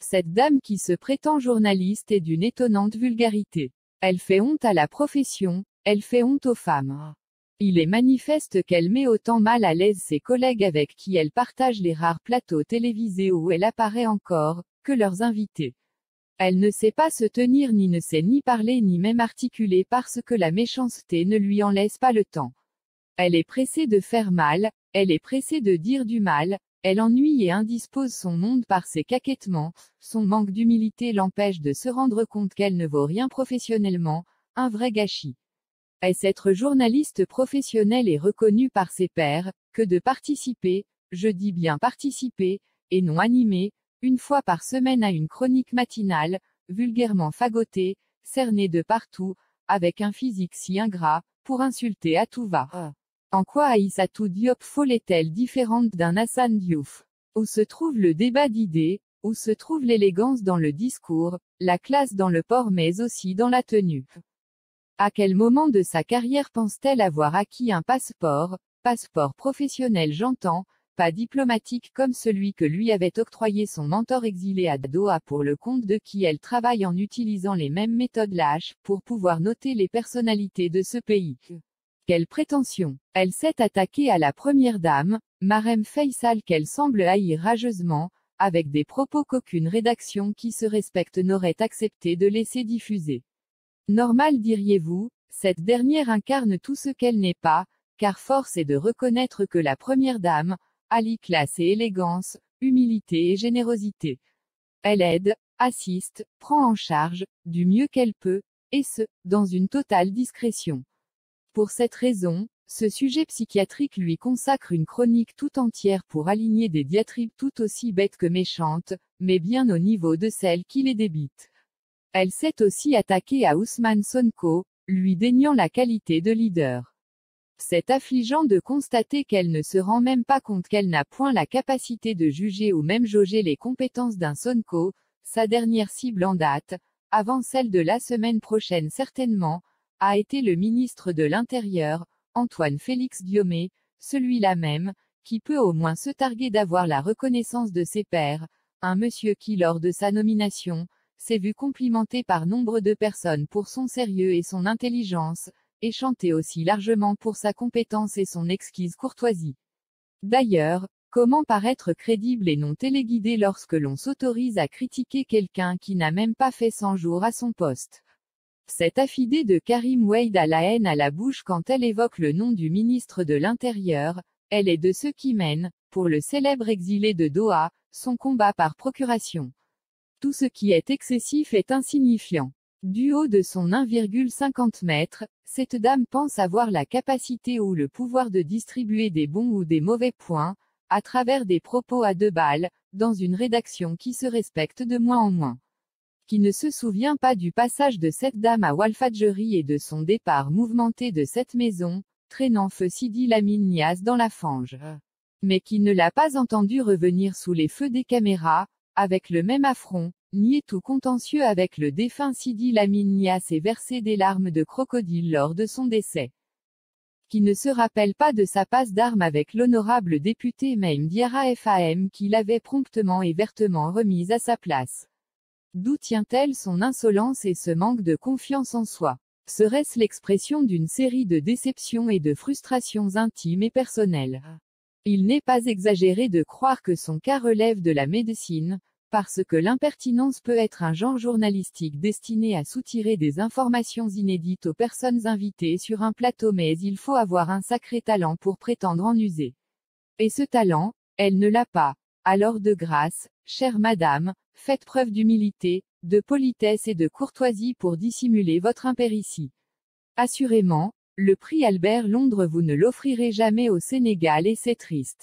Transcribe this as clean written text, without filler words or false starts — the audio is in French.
Cette dame qui se prétend journaliste est d'une étonnante vulgarité. Elle fait honte à la profession, elle fait honte aux femmes. Il est manifeste qu'elle met autant mal à l'aise ses collègues avec qui elle partage les rares plateaux télévisés où elle apparaît encore, que leurs invités. Elle ne sait pas se tenir ni ne sait ni parler ni même articuler parce que la méchanceté ne lui en laisse pas le temps. Elle est pressée de faire mal, elle est pressée de dire du mal, elle ennuie et indispose son monde par ses caquettements, son manque d'humilité l'empêche de se rendre compte qu'elle ne vaut rien professionnellement, un vrai gâchis. Est-ce être journaliste professionnel et reconnu par ses pairs, que de participer, je dis bien participer, et non animer, une fois par semaine à une chronique matinale, vulgairement fagotée, cernée de partout, avec un physique si ingrat, pour insulter à tout va. En quoi Aïssatou Diop Fall est-elle différente d'un Hassan Diouf? Où se trouve le débat d'idées, où se trouve l'élégance dans le discours, la classe dans le port mais aussi dans la tenue? À quel moment de sa carrière pense-t-elle avoir acquis un passeport professionnel j'entends, pas diplomatique comme celui que lui avait octroyé son mentor exilé à Doha pour le compte de qui elle travaille en utilisant les mêmes méthodes lâches, pour pouvoir noter les personnalités de ce pays? Quelle prétention! Elle s'est attaquée à la première dame, Marem Faisal qu'elle semble haïr rageusement, avec des propos qu'aucune rédaction qui se respecte n'aurait accepté de laisser diffuser. Normal diriez-vous, cette dernière incarne tout ce qu'elle n'est pas, car force est de reconnaître que la première dame, allie classe et élégance, humilité et générosité. Elle aide, assiste, prend en charge, du mieux qu'elle peut, et ce, dans une totale discrétion. Pour cette raison, ce sujet psychiatrique lui consacre une chronique tout entière pour aligner des diatribes tout aussi bêtes que méchantes, mais bien au niveau de celles qui les débitent. Elle s'est aussi attaquée à Ousmane Sonko, lui déniant la qualité de leader. C'est affligeant de constater qu'elle ne se rend même pas compte qu'elle n'a point la capacité de juger ou même jauger les compétences d'un Sonko, sa dernière cible en date, avant celle de la semaine prochaine certainement, a été le ministre de l'Intérieur, Antoine Félix Diome, celui-là même, qui peut au moins se targuer d'avoir la reconnaissance de ses pairs, un monsieur qui lors de sa nomination, s'est vu complimenté par nombre de personnes pour son sérieux et son intelligence, et chanté aussi largement pour sa compétence et son exquise courtoisie. D'ailleurs, comment paraître crédible et non téléguidé lorsque l'on s'autorise à critiquer quelqu'un qui n'a même pas fait 100 jours à son poste? Cette affidée de Karim Wade a la haine à la bouche quand elle évoque le nom du ministre de l'Intérieur, elle est de ceux qui mènent, pour le célèbre exilé de Doha, son combat par procuration. Tout ce qui est excessif est insignifiant. Du haut de son 1,50 m, cette dame pense avoir la capacité ou le pouvoir de distribuer des bons ou des mauvais points, à travers des propos à 2 balles, dans une rédaction qui se respecte de moins en moins. Qui ne se souvient pas du passage de cette dame à Walfadjri et de son départ mouvementé de cette maison, traînant feu Sidi Lamine Niasse dans la fange. Mais qui ne l'a pas entendu revenir sous les feux des caméras, avec le même affront, nier tout contentieux avec le défunt Sidi Lamine Niasse et verser des larmes de crocodile lors de son décès. Qui ne se rappelle pas de sa passe d'armes avec l'honorable député Maïm Diarra FAM qui l'avait promptement et vertement remise à sa place. D'où tient-elle son insolence et ce manque de confiance en soi? Serait-ce l'expression d'une série de déceptions et de frustrations intimes et personnelles? Il n'est pas exagéré de croire que son cas relève de la médecine, parce que l'impertinence peut être un genre journalistique destiné à soutirer des informations inédites aux personnes invitées sur un plateau, mais il faut avoir un sacré talent pour prétendre en user. Et ce talent, elle ne l'a pas. Alors de grâce, chère madame, faites preuve d'humilité, de politesse et de courtoisie pour dissimuler votre impéritie. Assurément, le prix Albert Londres vous ne l'offrirez jamais au Sénégal et c'est triste.